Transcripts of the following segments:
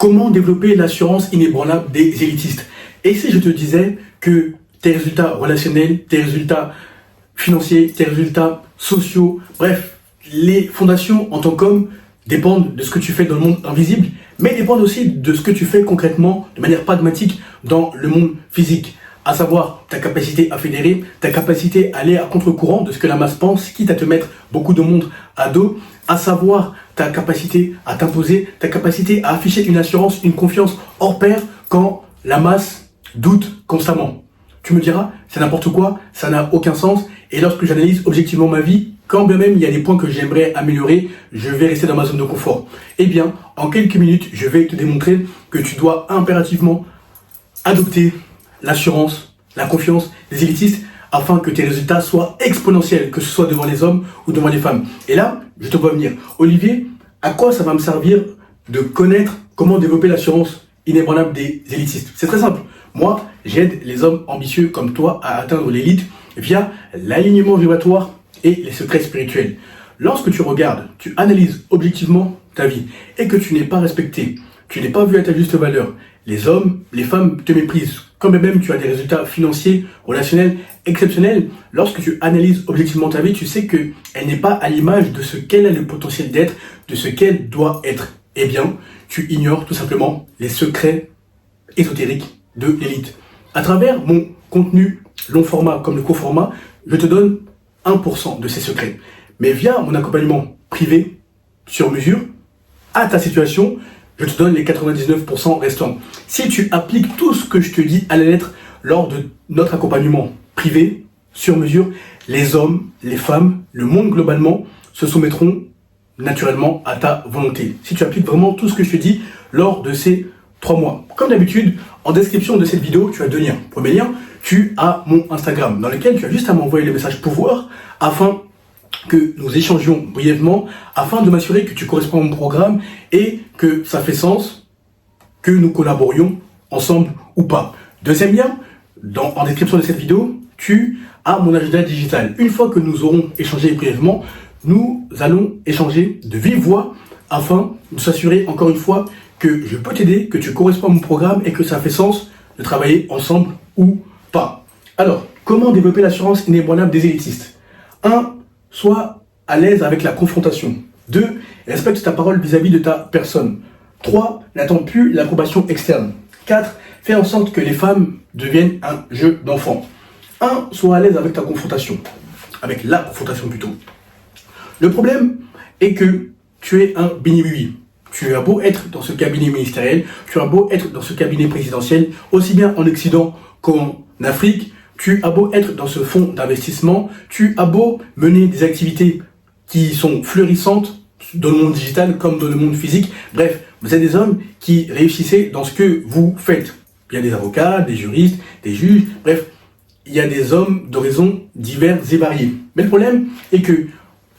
Comment développer l'assurance inébranlable des élitistes? Et si je te disais que tes résultats relationnels, tes résultats financiers, tes résultats sociaux, bref, les fondations en tant qu'homme dépendent de ce que tu fais dans le monde invisible, mais dépendent aussi de ce que tu fais concrètement, de manière pragmatique, dans le monde physique. À savoir ta capacité à fédérer, ta capacité à aller à contre-courant de ce que la masse pense, quitte à te mettre beaucoup de monde à dos, à savoir ta capacité à t'imposer, ta capacité à afficher une assurance, une confiance hors pair quand la masse doute constamment. Tu me diras, c'est n'importe quoi, ça n'a aucun sens, et lorsque j'analyse objectivement ma vie, quand bien même il y a des points que j'aimerais améliorer, je vais rester dans ma zone de confort. Eh bien, en quelques minutes, je vais te démontrer que tu dois impérativement adopter l'assurance, la confiance des élitistes afin que tes résultats soient exponentiels, que ce soit devant les hommes ou devant les femmes. Et là, je te vois venir. Olivier, à quoi ça va me servir de connaître comment développer l'assurance inébranlable des élitistes? C'est très simple. Moi, j'aide les hommes ambitieux comme toi à atteindre l'élite via l'alignement vibratoire et les secrets spirituels. Lorsque tu regardes, tu analyses objectivement ta vie et que tu n'es pas respecté, tu n'es pas vu à ta juste valeur, les hommes, les femmes te méprisent, quand même tu as des résultats financiers, relationnels exceptionnels, lorsque tu analyses objectivement ta vie, tu sais qu'elle n'est pas à l'image de ce qu'elle a le potentiel d'être, de ce qu'elle doit être. Eh bien, tu ignores tout simplement les secrets ésotériques de l'élite. À travers mon contenu long format comme le court format, je te donne 1% de ces secrets. Mais via mon accompagnement privé, sur mesure, à ta situation, je te donne les 99% restants. Si tu appliques tout ce que je te dis à la lettre lors de notre accompagnement privé, sur mesure, les hommes, les femmes, le monde globalement se soumettront naturellement à ta volonté. Si tu appliques vraiment tout ce que je te dis lors de ces 3 mois. Comme d'habitude, en description de cette vidéo, tu as 2 liens. Premier lien, tu as mon Instagram dans lequel tu as juste à m'envoyer le message pouvoir afin que nous échangions brièvement, afin de m'assurer que tu corresponds à mon programme et que ça fait sens, que nous collaborions ensemble ou pas. Deuxième lien, en description de cette vidéo, tu as mon agenda digital. Une fois que nous aurons échangé brièvement, nous allons échanger de vive voix afin de s'assurer encore une fois que je peux t'aider, que tu corresponds à mon programme et que ça fait sens de travailler ensemble ou pas. Alors, comment développer l'assurance inébranlable des élitistes? 1. Sois à l'aise avec la confrontation. 2. Respecte ta parole vis-à-vis de ta personne. 3. N'attends plus l'approbation externe. 4. Fais en sorte que les femmes deviennent un jeu d'enfant. 1. Sois à l'aise avec ta confrontation. Avec la confrontation plutôt. Le problème est que tu es un bini-oui. Tu as beau être dans ce cabinet ministériel, tu as beau être dans ce cabinet présidentiel, aussi bien en Occident qu'en Afrique, tu as beau être dans ce fonds d'investissement, tu as beau mener des activités qui sont fleurissantes dans le monde digital comme dans le monde physique. Bref, vous êtes des hommes qui réussissez dans ce que vous faites. Il y a des avocats, des juristes, des juges, bref, il y a des hommes d'horizons divers et variés. Mais le problème est que,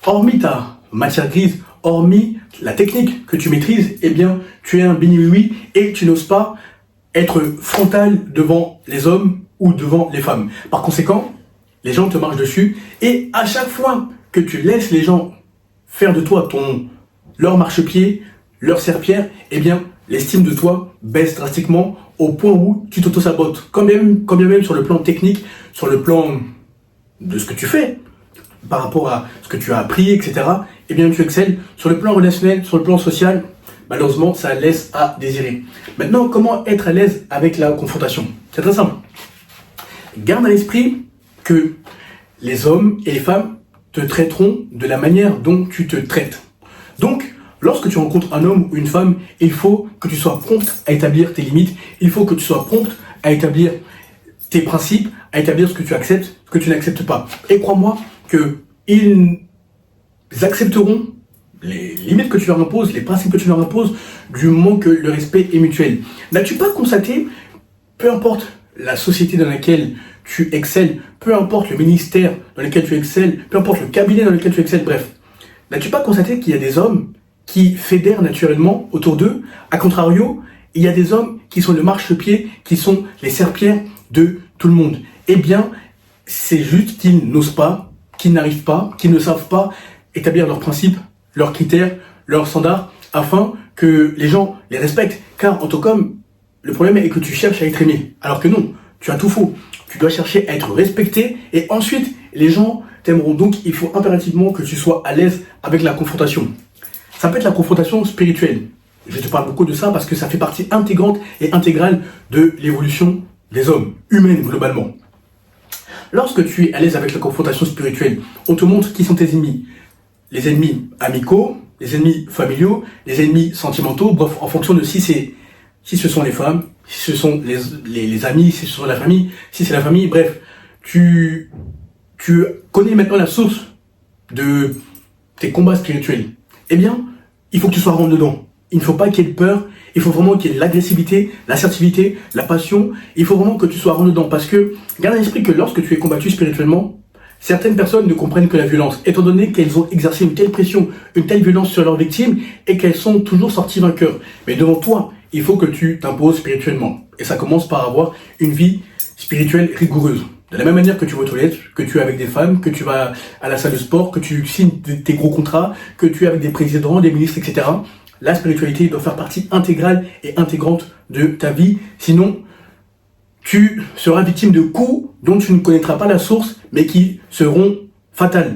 hormis ta matière grise, hormis la technique que tu maîtrises, eh bien, tu es un bini-oui et tu n'oses pas être frontal devant les hommes ou devant les femmes. Par conséquent, les gens te marchent dessus et à chaque fois que tu laisses les gens faire de toi leur marchepied, leur serpillère, eh bien, l'estime de toi baisse drastiquement au point où tu t'auto-sabotes. Quand bien même sur le plan technique, sur le plan de ce que tu fais, par rapport à ce que tu as appris, etc., eh bien, tu excelles. Sur le plan relationnel, sur le plan social, malheureusement, ça laisse à désirer. Maintenant, comment être à l'aise avec la confrontation? C'est très simple. Garde à l'esprit que les hommes et les femmes te traiteront de la manière dont tu te traites. Donc, lorsque tu rencontres un homme ou une femme, il faut que tu sois prompte à établir tes limites, il faut que tu sois prompte à établir tes principes, à établir ce que tu acceptes, ce que tu n'acceptes pas. Et crois-moi qu'ils accepteront les limites que tu leur imposes, les principes que tu leur imposes, du moment que le respect est mutuel. N'as-tu pas constaté, peu importe la société dans laquelle tu excelles, peu importe le ministère dans lequel tu excelles, peu importe le cabinet dans lequel tu excelles, bref, n'as-tu pas constaté qu'il y a des hommes qui fédèrent naturellement autour d'eux? A contrario, il y a des hommes qui sont le marchepied, qui sont les serpillères de tout le monde. Eh bien, c'est juste qu'ils n'osent pas, qu'ils n'arrivent pas, qu'ils ne savent pas établir leurs principes, leurs critères, leurs standards, afin que les gens les respectent. Car en tant qu'homme, le problème est que tu cherches à être aimé. Alors que non, tu as tout faux. Tu dois chercher à être respecté et ensuite les gens t'aimeront. Donc il faut impérativement que tu sois à l'aise avec la confrontation. Ça peut être la confrontation spirituelle. Je te parle beaucoup de ça parce que ça fait partie intégrante et intégrale de l'évolution des hommes, humaines globalement. Lorsque tu es à l'aise avec la confrontation spirituelle, on te montre qui sont tes ennemis. Les ennemis amicaux, les ennemis familiaux, les ennemis sentimentaux, bref, en fonction de si ce sont les femmes, si ce sont les amis, si ce sont la famille, si c'est la famille, bref, tu connais maintenant la source de tes combats spirituels. Eh bien, il faut que tu sois rentre dedans. Il ne faut pas qu'il y ait de peur, il faut vraiment qu'il y ait de l'agressivité, l'assertivité, la passion. Il faut vraiment que tu sois rentre dedans parce que garde à l'esprit que lorsque tu es combattu spirituellement, certaines personnes ne comprennent que la violence, étant donné qu'elles ont exercé une telle pression, une telle violence sur leurs victimes et qu'elles sont toujours sorties vainqueurs. Mais devant toi, il faut que tu t'imposes spirituellement. Et ça commence par avoir une vie spirituelle rigoureuse. De la même manière que tu vas aux toilettes, que tu es avec des femmes, que tu vas à la salle de sport, que tu signes tes gros contrats, que tu es avec des présidents, des ministres, etc. La spiritualité doit faire partie intégrale et intégrante de ta vie. Sinon, tu seras victime de coups dont tu ne connaîtras pas la source, mais qui seront fatales.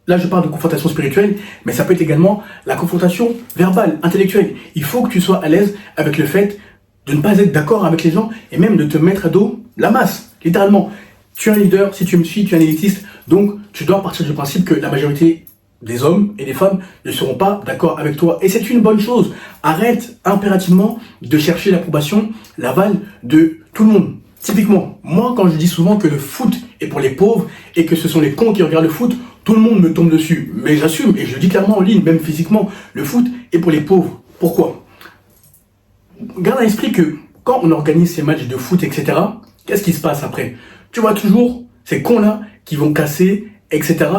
Là, je parle de confrontation spirituelle, mais ça peut être également la confrontation verbale, intellectuelle. Il faut que tu sois à l'aise avec le fait de ne pas être d'accord avec les gens et même de te mettre à dos la masse, littéralement. Tu es un leader, si tu me suis, tu es un élitiste, donc tu dois partir du principe que la majorité des hommes et des femmes ne seront pas d'accord avec toi. Et c'est une bonne chose. Arrête impérativement de chercher l'approbation, l'aval de tout le monde. Typiquement, moi quand je dis souvent que le foot est pour les pauvres et que ce sont les cons qui regardent le foot, tout le monde me tombe dessus. Mais j'assume et je le dis clairement en ligne, même physiquement, le foot est pour les pauvres. Pourquoi ? Garde à l'esprit que quand on organise ces matchs de foot, etc., qu'est-ce qui se passe après ? Tu vois toujours ces cons-là qui vont casser, etc.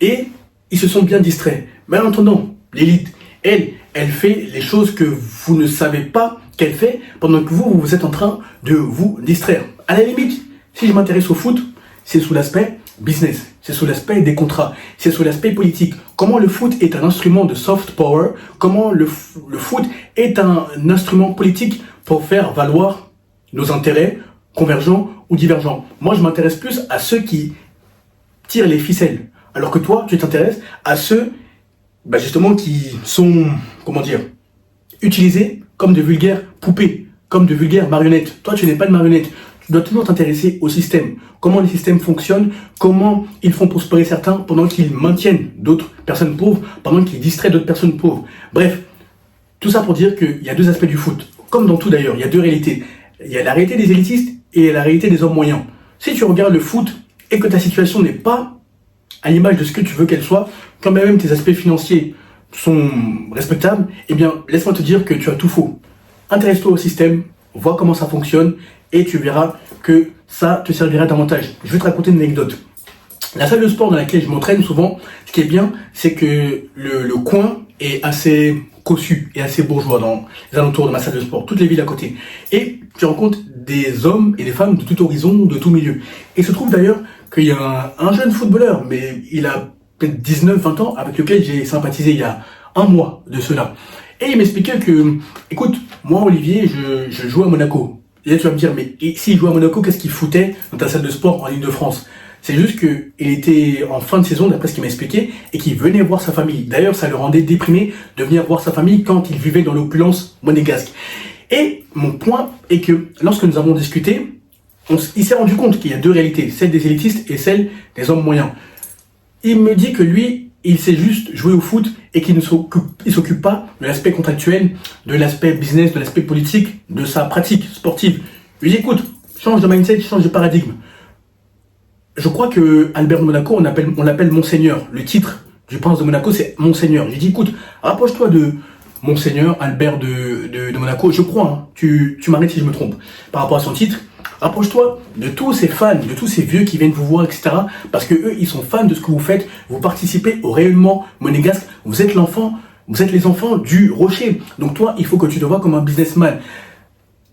Et ils se sont bien distraits. Mais en attendant, l'élite, elle fait les choses que vous ne savez pas qu'elle fait pendant que vous êtes en train de vous distraire. À la limite, si je m'intéresse au foot, c'est sous l'aspect business, c'est sous l'aspect des contrats, c'est sous l'aspect politique. Comment le foot est un instrument de soft power, comment le foot est un instrument politique pour faire valoir nos intérêts convergents ou divergents. Moi, je m'intéresse plus à ceux qui tirent les ficelles, alors que toi, tu t'intéresses à ceux, justement, qui sont, utilisés comme de vulgaires poupées, comme de vulgaires marionnettes. Toi, tu n'es pas de marionnette. Tu dois toujours t'intéresser au système. Comment les systèmes fonctionnent, comment ils font prospérer certains pendant qu'ils maintiennent d'autres personnes pauvres, pendant qu'ils distraient d'autres personnes pauvres. Bref, tout ça pour dire qu'il y a deux aspects du foot. Comme dans tout d'ailleurs, il y a deux réalités. Il y a la réalité des élitistes et la réalité des hommes moyens. Si tu regardes le foot et que ta situation n'est pas à l'image de ce que tu veux qu'elle soit, quand même tes aspects financiers sont respectables, eh bien, laisse-moi te dire que tu as tout faux. Intéresse-toi au système, vois comment ça fonctionne, et tu verras que ça te servira davantage. Je vais te raconter une anecdote. La salle de sport dans laquelle je m'entraîne souvent, ce qui est bien, c'est que le coin est assez cossu et assez bourgeois dans les alentours de ma salle de sport, toutes les villes à côté. Et tu rencontres des hommes et des femmes de tout horizon, de tout milieu. Et il se trouve d'ailleurs qu'il y a un jeune footballeur, mais il a peut-être 19-20 ans, avec lequel j'ai sympathisé il y a un mois de cela. Et il m'expliquait que, écoute, moi Olivier, je joue à Monaco. Et là tu vas me dire, mais s'il jouait à Monaco, qu'est-ce qu'il foutait dans ta salle de sport en Île-de-France ? C'est juste qu'il était en fin de saison, d'après ce qu'il m'a expliqué, et qu'il venait voir sa famille. D'ailleurs, ça le rendait déprimé de venir voir sa famille quand il vivait dans l'opulence monégasque. Et mon point est que, lorsque nous avons discuté, il s'est rendu compte qu'il y a deux réalités, celle des élitistes et celle des hommes moyens. Il me dit que lui, il sait juste jouer au foot et qu'il ne s'occupe pas de l'aspect contractuel, de l'aspect business, de l'aspect politique, de sa pratique sportive. Je lui dis, écoute, change de mindset, change de paradigme. Je crois que Albert de Monaco, on l'appelle Monseigneur. Le titre du prince de Monaco, c'est Monseigneur. Je lui dis, écoute, rapproche-toi de Monseigneur Albert de Monaco. Je crois, hein, tu m'arrêtes si je me trompe, par rapport à son titre. Rapproche-toi de tous ces fans, de tous ces vieux qui viennent vous voir, etc. Parce que eux, ils sont fans de ce que vous faites. Vous participez au rayonnement monégasque. Vous êtes les enfants du rocher. Donc toi, il faut que tu te vois comme un businessman.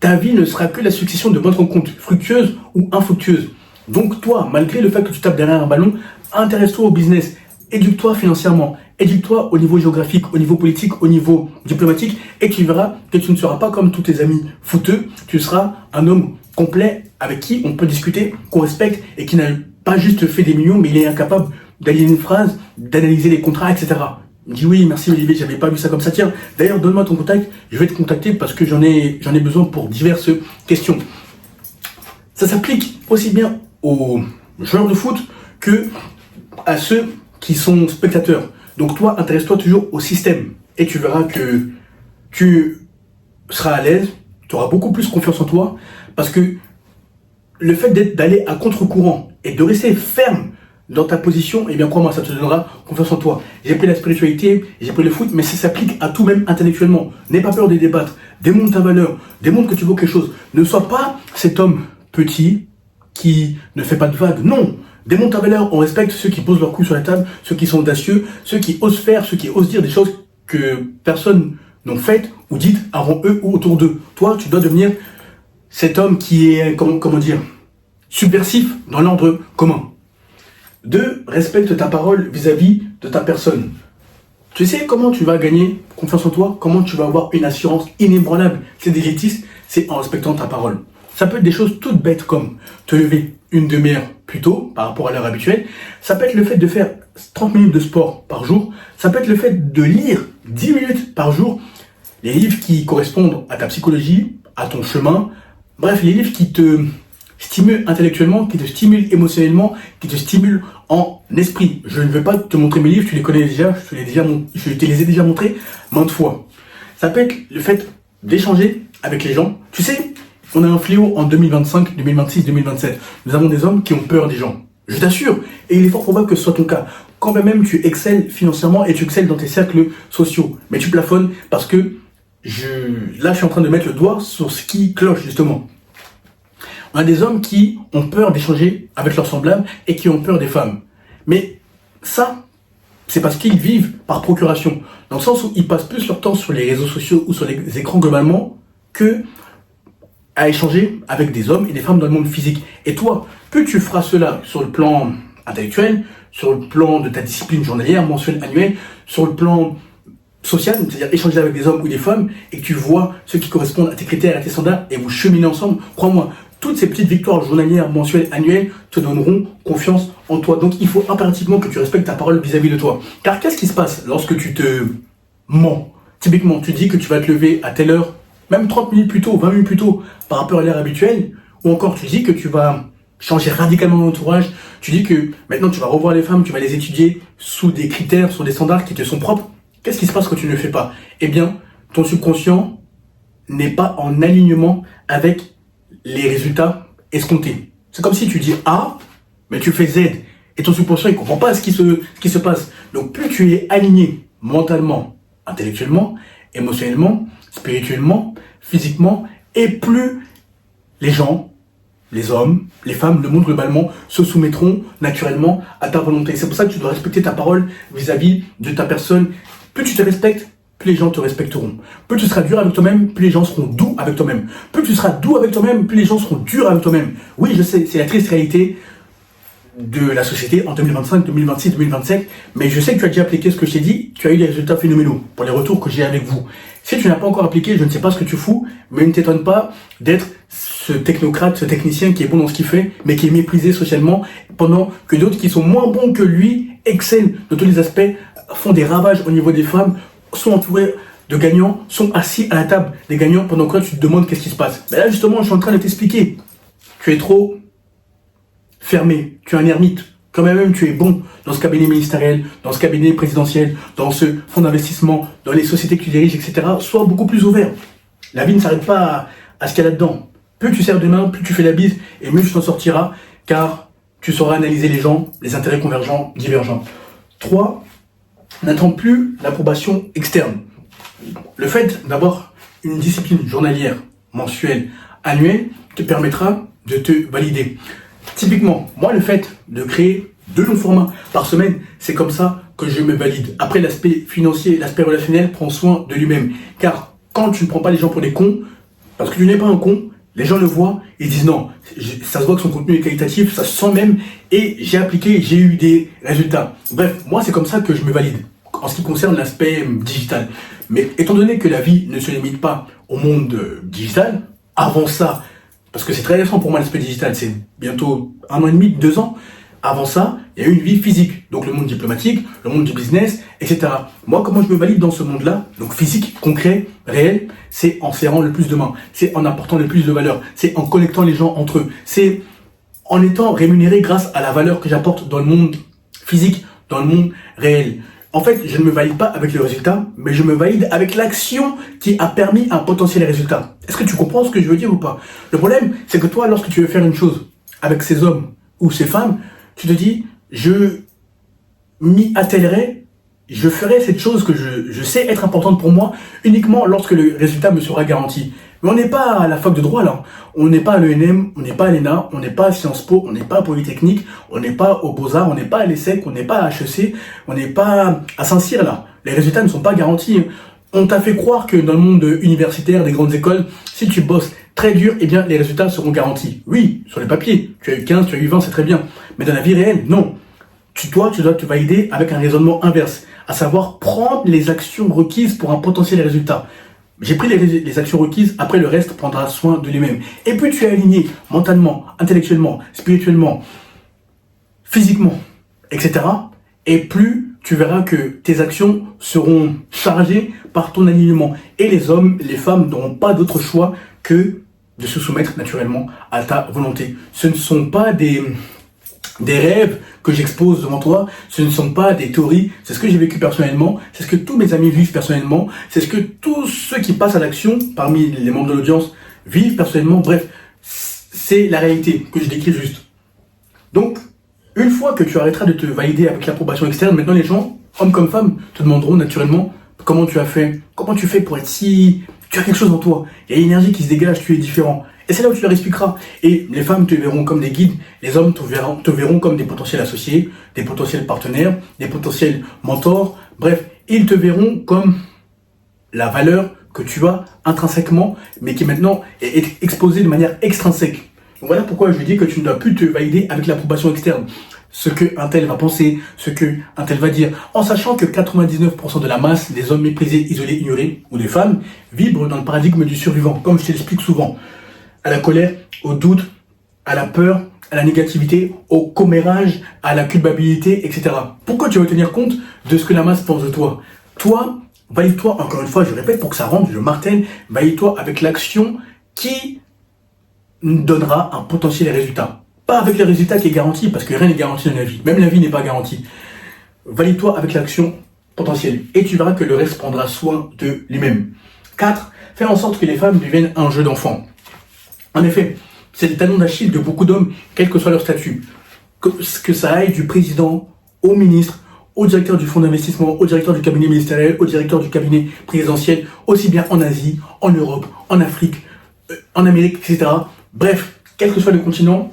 Ta vie ne sera que la succession de bonnes rencontres, fructueuses ou infructueuses. Donc toi, malgré le fait que tu tapes derrière un ballon, intéresse-toi au business. éduque-toi financièrement, éduque-toi au niveau géographique, au niveau politique, au niveau diplomatique, et tu verras que tu ne seras pas comme tous tes amis fouteux, tu seras un homme complet avec qui on peut discuter, qu'on respecte, et qui n'a pas juste fait des millions, mais il est incapable d'allier une phrase, d'analyser les contrats, etc. Il me dit oui, merci Olivier, j'avais pas vu ça comme ça. Tiens, d'ailleurs, donne-moi ton contact, je vais te contacter parce que j'en ai besoin pour diverses questions. Ça s'applique aussi bien aux joueurs de foot que à ceux qui sont spectateurs. Donc toi, intéresse-toi toujours au système et tu verras que tu seras à l'aise, tu auras beaucoup plus confiance en toi parce que le fait d'aller à contre-courant et de rester ferme dans ta position, eh bien crois-moi, ça te donnera confiance en toi. J'ai pris la spiritualité, j'ai pris le foot, mais ça s'applique à tout, même intellectuellement. N'aie pas peur de débattre, démontre ta valeur, démontre que tu vaux quelque chose. Ne sois pas cet homme petit qui ne fait pas de vagues, non. Démontre ta valeur, on respecte ceux qui posent leur cou sur la table, ceux qui sont audacieux, ceux qui osent faire, ceux qui osent dire des choses que personne n'ont faites ou dites avant eux ou autour d'eux. Toi, tu dois devenir cet homme qui est, comment dire, subversif dans l'ordre commun. 2. Respecte ta parole vis-à-vis de ta personne. Tu sais comment tu vas gagner confiance en toi? Comment tu vas avoir une assurance inébranlable? C'est digétiste, c'est en respectant ta parole. Ça peut être des choses toutes bêtes comme te lever une demi-heure plus tôt par rapport à l'heure habituelle. Ça peut être le fait de faire 30 minutes de sport par jour. Ça peut être le fait de lire 10 minutes par jour. Les livres qui correspondent à ta psychologie, à ton chemin. Bref, les livres qui te stimulent intellectuellement, qui te stimulent émotionnellement, qui te stimulent en esprit. Je ne vais pas te montrer mes livres, tu les connais déjà, je te les ai déjà montrés maintes fois. Ça peut être le fait d'échanger avec les gens. Tu sais, on a un fléau en 2025, 2026, 2027. Nous avons des hommes qui ont peur des gens. Je t'assure. Et il est fort probable que ce soit ton cas. Quand même tu excelles financièrement et tu excelles dans tes cercles sociaux. Mais tu plafonnes parce que là, je suis en train de mettre le doigt sur ce qui cloche, justement. On a des hommes qui ont peur d'échanger avec leurs semblables et qui ont peur des femmes. Mais ça, c'est parce qu'ils vivent par procuration. Dans le sens où ils passent plus leur temps sur les réseaux sociaux ou sur les écrans globalement que à échanger avec des hommes et des femmes dans le monde physique. Et toi, plus tu feras cela sur le plan intellectuel, sur le plan de ta discipline journalière, mensuelle, annuelle, sur le plan social, c'est-à-dire échanger avec des hommes ou des femmes, et que tu vois ceux qui correspondent à tes critères et à tes standards, et vous cheminez ensemble, crois-moi, toutes ces petites victoires journalières, mensuelles, annuelles, te donneront confiance en toi. Donc il faut impérativement que tu respectes ta parole vis-à-vis de toi. Car qu'est-ce qui se passe lorsque tu te mens? Typiquement, tu dis que tu vas te lever à telle heure, même 30 minutes plus tôt, 20 minutes plus tôt, par rapport à l'heure habituelle, ou encore tu dis que tu vas changer radicalement ton entourage, tu dis que maintenant tu vas revoir les femmes, tu vas les étudier sous des critères, sous des standards qui te sont propres. Qu'est-ce qui se passe quand tu ne le fais pas? Eh bien, ton subconscient n'est pas en alignement avec les résultats escomptés. C'est comme si tu dis A, mais tu fais Z, et ton subconscient ne comprend pas ce qui se passe. Donc plus tu es aligné mentalement, intellectuellement, émotionnellement, spirituellement, physiquement, et plus les gens, les hommes, les femmes, le monde globalement, se soumettront naturellement à ta volonté. C'est pour ça que tu dois respecter ta parole vis-à-vis de ta personne. Plus tu te respectes, plus les gens te respecteront. Plus tu seras dur avec toi-même, plus les gens seront doux avec toi-même. Plus tu seras doux avec toi-même, plus les gens seront durs avec toi-même. Oui, je sais, c'est la triste réalité de la société en 2025, 2026, 2027, mais je sais que tu as déjà appliqué ce que je t'ai dit, tu as eu des résultats phénoménaux pour les retours que j'ai avec vous. Si tu n'as pas encore appliqué, je ne sais pas ce que tu fous, mais ne t'étonne pas d'être ce technocrate, ce technicien qui est bon dans ce qu'il fait, mais qui est méprisé socialement, pendant que d'autres qui sont moins bons que lui excellent de tous les aspects, font des ravages au niveau des femmes, sont entourés de gagnants, sont assis à la table des gagnants, pendant que là, tu te demandes qu'est-ce qui se passe. Mais là, justement, je suis en train de t'expliquer. Tu es trop fermé, tu es un ermite. Quand même, tu es bon dans ce cabinet ministériel, dans ce cabinet présidentiel, dans ce fonds d'investissement, dans les sociétés que tu diriges, etc. Sois beaucoup plus ouvert. La vie ne s'arrête pas à ce qu'il y a là-dedans. Plus tu serres de main, plus tu fais la bise, et mieux tu t'en sortiras, car tu sauras analyser les gens, les intérêts convergents, divergents. 3. N'attends plus l'approbation externe. Le fait d'avoir une discipline journalière, mensuelle, annuelle, te permettra de te valider. Typiquement, moi, le fait de créer 2 longs formats par semaine, c'est comme ça que je me valide. Après, l'aspect financier, l'aspect relationnel prend soin de lui-même. Car quand tu ne prends pas les gens pour des cons, parce que tu n'es pas un con, Les gens le voient, ils disent non, ça se voit que son contenu est qualitatif, ça se sent même, et j'ai appliqué, j'ai eu des résultats. Bref, moi c'est comme ça que je me valide, en ce qui concerne l'aspect digital. Mais étant donné que la vie ne se limite pas au monde digital, avant ça, parce que c'est très récent pour moi l'aspect digital, c'est bientôt 1 an et demi, 2 ans, avant ça, il y a eu une vie physique, donc le monde diplomatique, le monde du business, etc. Moi, comment je me valide dans ce monde-là, donc physique, concret, réel, c'est en serrant le plus de mains, c'est en apportant le plus de valeur, c'est en connectant les gens entre eux, c'est en étant rémunéré grâce à la valeur que j'apporte dans le monde physique, dans le monde réel. En fait, je ne me valide pas avec le résultat, mais je me valide avec l'action qui a permis un potentiel résultat. Est-ce que tu comprends ce que je veux dire ou pas? Le problème, c'est que toi, lorsque tu veux faire une chose avec ces hommes ou ces femmes, tu te dis, je m'y attellerai, je ferai cette chose que je sais être importante pour moi uniquement lorsque le résultat me sera garanti. Mais on n'est pas à la fac de droit là, on n'est pas à l'ENM, on n'est pas à l'ENA, on n'est pas à Sciences Po, on n'est pas à Polytechnique, on n'est pas aux Beaux-Arts, on n'est pas à l'ESSEC, on n'est pas à HEC, on n'est pas à Saint-Cyr là. Les résultats ne sont pas garantis. On t'a fait croire que dans le monde universitaire, des grandes écoles, si tu bosses très dur, eh bien les résultats seront garantis. Oui, sur les papiers, tu as eu 15, tu as eu 20, c'est très bien. Mais dans la vie réelle, non. Tu dois te valider avec un raisonnement inverse, à savoir prendre les actions requises pour un potentiel résultat. J'ai pris les actions requises, après le reste prendra soin de lui-même. Et puis tu es aligné mentalement, intellectuellement, spirituellement, physiquement, etc. Et plus tu verras que tes actions seront chargées par ton alignement. Et les hommes, les femmes n'auront pas d'autre choix que de se soumettre naturellement à ta volonté. Ce ne sont pas des rêves que j'expose devant toi, ce ne sont pas des théories, c'est ce que j'ai vécu personnellement, c'est ce que tous mes amis vivent personnellement, c'est ce que tous ceux qui passent à l'action, parmi les membres de l'audience, vivent personnellement, bref, c'est la réalité que je décris juste. Donc, une fois que tu arrêteras de te valider avec l'approbation externe, maintenant les gens, hommes comme femmes, te demanderont naturellement comment tu as fait, comment tu fais pour être si... Tu as quelque chose en toi, il y a une énergie qui se dégage, tu es différent. Et c'est là où tu leur expliqueras. Et les femmes te verront comme des guides, les hommes te verront comme des potentiels associés, des potentiels partenaires, des potentiels mentors. Bref, ils te verront comme la valeur que tu as intrinsèquement, mais qui maintenant est exposée de manière extrinsèque. Donc voilà pourquoi je dis que tu ne dois plus te valider avec l'approbation externe. Ce que un tel va penser, ce que un tel va dire, en sachant que 99% de la masse des hommes méprisés, isolés, ignorés, ou des femmes, vibrent dans le paradigme du survivant, comme je te l'explique souvent. À la colère, au doute, à la peur, à la négativité, au commérage, à la culpabilité, etc. Pourquoi tu veux tenir compte de ce que la masse pense de toi? Toi, valide-toi, encore une fois, je répète pour que ça rentre, je martèle, valide-toi avec l'action qui donnera un potentiel résultat. Pas avec le résultat qui est garanti, parce que rien n'est garanti dans la vie. Même la vie n'est pas garantie. Valide-toi avec l'action potentielle. Et tu verras que le reste prendra soin de lui-même. 4. Faire en sorte que les femmes deviennent un jeu d'enfant. En effet, c'est le talon d'Achille de beaucoup d'hommes, quel que soit leur statut. Que ça aille du président au ministre, au directeur du fonds d'investissement, au directeur du cabinet ministériel, au directeur du cabinet présidentiel, aussi bien en Asie, en Europe, en Afrique, en Amérique, etc. Bref, quel que soit le continent,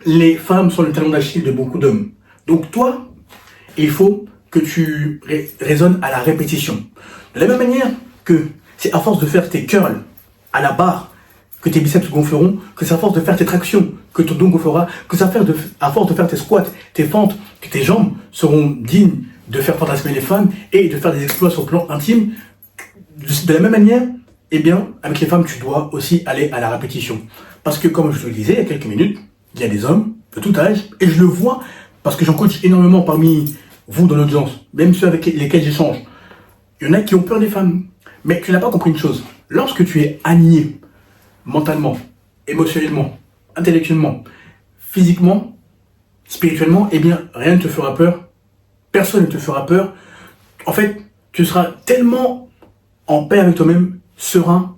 les femmes sont le talon d'Achille de beaucoup d'hommes. Donc toi, il faut que tu raisonnes à la répétition. De la même manière que c'est à force de faire tes curls à la barre que tes biceps gonfleront, que c'est à force de faire tes tractions que ton dos gonflera, que c'est à force de faire tes squats, tes fentes, que tes jambes seront dignes de faire fantasmer les femmes et de faire des exploits sur le plan intime. De la même manière, eh bien, avec les femmes, tu dois aussi aller à la répétition. Parce que, comme je te le disais il y a quelques minutes, il y a des hommes de tout âge, et je le vois parce que j'en coach énormément parmi vous dans l'audience, même ceux avec lesquels j'échange. Il y en a qui ont peur des femmes. Mais tu n'as pas compris une chose. Lorsque tu es aligné, mentalement, émotionnellement, intellectuellement, physiquement, spirituellement, eh bien, rien ne te fera peur. Personne ne te fera peur. En fait, tu seras tellement en paix avec toi-même, serein.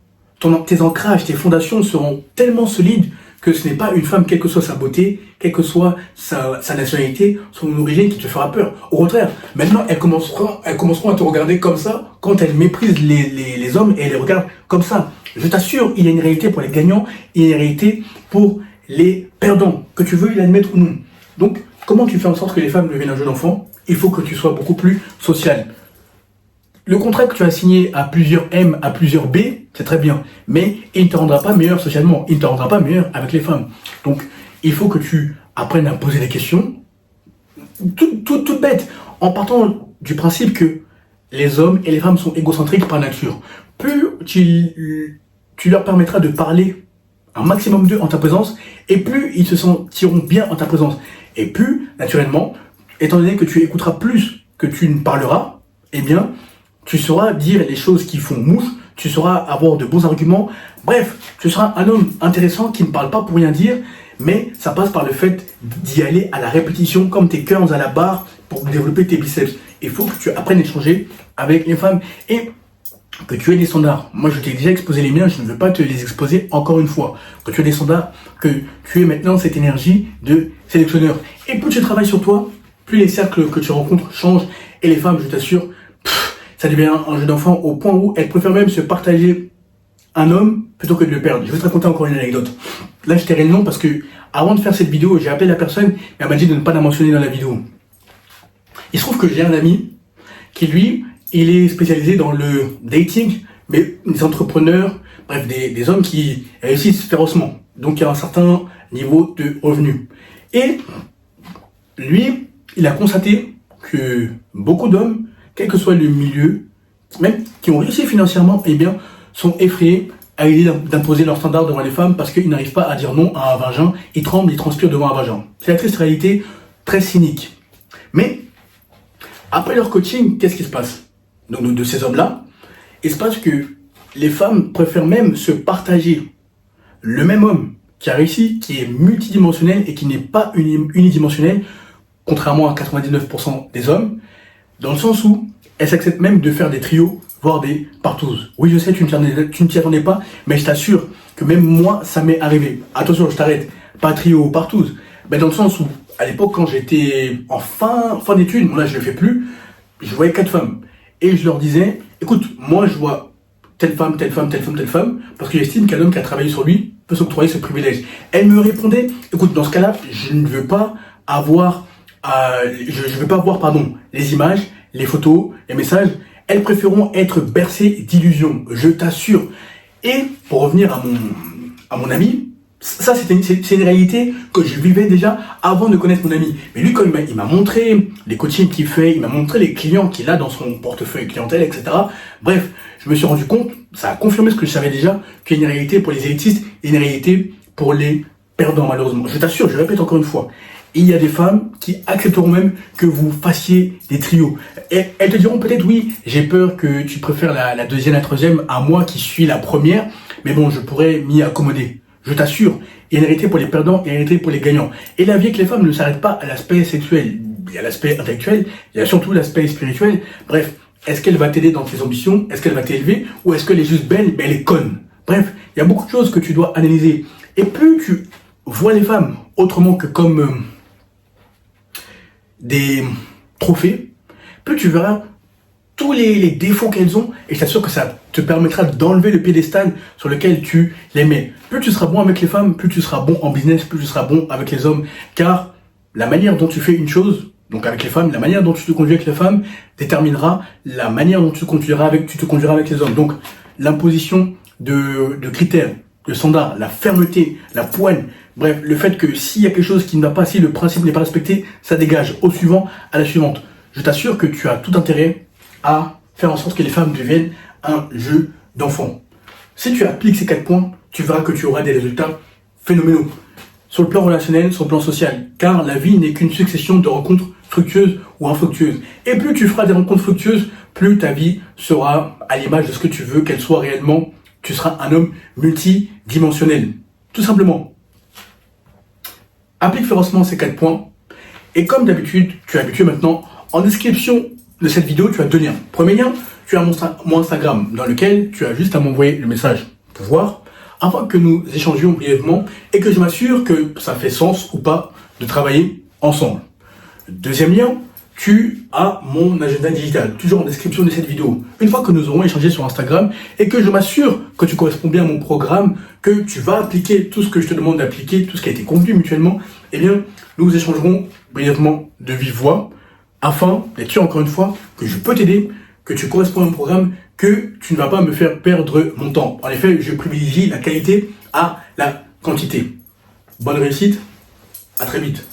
Tes ancrages, tes fondations seront tellement solides que ce n'est pas une femme, quelle que soit sa beauté, quelle que soit sa nationalité, son origine, qui te fera peur. Au contraire, maintenant, elles commenceront à te regarder comme ça quand elles méprisent les hommes et elles les regardent comme ça. Je t'assure, il y a une réalité pour les gagnants, il y a une réalité pour les perdants, que tu veux l'admettre ou non. Donc, comment tu fais en sorte que les femmes deviennent un jeu d'enfant? Il faut que tu sois beaucoup plus social. Le contrat que tu as signé à plusieurs M, à plusieurs B, c'est très bien. Mais il ne te rendra pas meilleur socialement. Il ne te rendra pas meilleur avec les femmes. Donc, il faut que tu apprennes à poser des questions. Tout bête. En partant du principe que les hommes et les femmes sont égocentriques par nature. Plus tu leur permettras de parler un maximum d'eux en ta présence, et plus ils se sentiront bien en ta présence. Et plus, naturellement, étant donné que tu écouteras plus que tu ne parleras, eh bien, tu sauras dire les choses qui font mouche, tu sauras avoir de bons arguments. Bref, tu seras un homme intéressant qui ne parle pas pour rien dire, mais ça passe par le fait d'y aller à la répétition, comme tes curls à la barre, pour développer tes biceps. Il faut que tu apprennes à échanger avec les femmes et que tu aies des standards. Moi, je t'ai déjà exposé les miens, je ne veux pas te les exposer encore une fois. Que tu aies des standards, que tu aies maintenant cette énergie de sélectionneur. Et plus tu travailles sur toi, plus les cercles que tu rencontres changent. Et les femmes, je t'assure, ça devient un jeu d'enfant au point où elles préfèrent même se partager un homme plutôt que de le perdre. Je vais te raconter encore une anecdote. Là, je tairai le nom parce que avant de faire cette vidéo, j'ai appelé la personne et elle m'a dit de ne pas la mentionner dans la vidéo. Il se trouve que j'ai un ami qui, lui, il est spécialisé dans le dating, mais des entrepreneurs, bref, des hommes qui réussissent férocement. Donc, il y a un certain niveau de revenus. Et lui, il a constaté que beaucoup d'hommes, quel que soit le milieu, même qui ont réussi financièrement, eh bien, sont effrayés à l'idée d'imposer leurs standards devant les femmes parce qu'ils n'arrivent pas à dire non à un vagin, ils tremblent, ils transpirent devant un vagin. C'est la triste réalité, très cynique. Mais, après leur coaching, qu'est-ce qui se passe? Donc, de ces hommes-là, il se passe que les femmes préfèrent même se partager le même homme qui a réussi, qui est multidimensionnel et qui n'est pas unidimensionnel, contrairement à 99% des hommes, dans le sens où elles s'acceptent même de faire des trios, voire des partouzes. Oui, je sais, tu ne t'y attendais pas, mais je t'assure que même moi, ça m'est arrivé. Attention, je t'arrête, pas trio ou partouze, mais dans le sens où, à l'époque, quand j'étais en fin d'études, moi là, je ne le fais plus, je voyais 4 femmes. Et je leur disais, écoute, moi, je vois telle femme, telle femme, telle femme, telle femme, parce que j'estime qu'un homme qui a travaillé sur lui peut s'octroyer ce privilège. Elle me répondait, écoute, dans ce cas-là, je ne veux pas avoir, je veux pas voir, les images, les photos, les messages. Elles préféreront être bercées d'illusions, je t'assure. Et pour revenir à mon ami, ça c'est une réalité que je vivais déjà avant de connaître mon ami. Mais lui, quand il m'a montré les coachings qu'il fait, il m'a montré les clients qu'il a dans son portefeuille clientèle, etc. Bref, je me suis rendu compte, ça a confirmé ce que je savais déjà, qu'il y a une réalité pour les élitistes et une réalité pour les perdants, malheureusement. Je t'assure, je répète encore une fois. Il y a des femmes qui accepteront même que vous fassiez des trios. Et elles te diront peut-être, oui, j'ai peur que tu préfères la deuxième, la troisième à moi qui suis la première, mais bon, je pourrais m'y accommoder. Je t'assure, il y a une réalité pour les perdants et une réalité pour les gagnants. Et la vie avec les femmes ne s'arrête pas à l'aspect sexuel. Il y a l'aspect intellectuel, il y a surtout l'aspect spirituel. Bref, est-ce qu'elle va t'aider dans tes ambitions? Est-ce qu'elle va t'élever? Ou est-ce qu'elle est juste belle, mais elle est conne? Bref, il y a beaucoup de choses que tu dois analyser. Et plus tu vois les femmes autrement que comme des trophées, plus tu verras tous les défauts qu'elles ont, et je t'assure que ça te permettra d'enlever le piédestal sur lequel tu les mets. Plus tu seras bon avec les femmes, plus tu seras bon en business, plus tu seras bon avec les hommes, car la manière dont tu fais une chose, donc avec les femmes, la manière dont tu te conduis avec les femmes, déterminera la manière dont tu te conduiras avec les hommes. Donc, l'imposition de critères, de standards, la fermeté, la poigne, bref, le fait que s'il y a quelque chose qui ne va pas, si le principe n'est pas respecté, ça dégage au suivant, à la suivante. Je t'assure que tu as tout intérêt à faire en sorte que les femmes deviennent un jeu d'enfant. Si tu appliques ces 4 points, tu verras que tu auras des résultats phénoménaux. Sur le plan relationnel, sur le plan social. Car la vie n'est qu'une succession de rencontres fructueuses ou infructueuses. Et plus tu feras des rencontres fructueuses, plus ta vie sera à l'image de ce que tu veux qu'elle soit réellement. Tu seras un homme multidimensionnel. Tout simplement. Applique férocement ces 4 points. Et comme d'habitude, tu es habitué maintenant, en description de cette vidéo, tu as 2 liens. Premier lien, tu as mon Instagram, dans lequel tu as juste à m'envoyer le message pour voir, afin que nous échangions brièvement et que je m'assure que ça fait sens ou pas de travailler ensemble. Deuxième lien, tu as mon agenda digital, toujours en description de cette vidéo. Une fois que nous aurons échangé sur Instagram et que je m'assure que tu corresponds bien à mon programme, que tu vas appliquer tout ce que je te demande d'appliquer, tout ce qui a été convenu mutuellement, eh bien, nous échangerons brièvement de vive voix afin d'être sûr, encore une fois, que je peux t'aider que tu corresponds à un programme, que tu ne vas pas me faire perdre mon temps. En effet, je privilégie la qualité à la quantité. Bonne réussite, à très vite.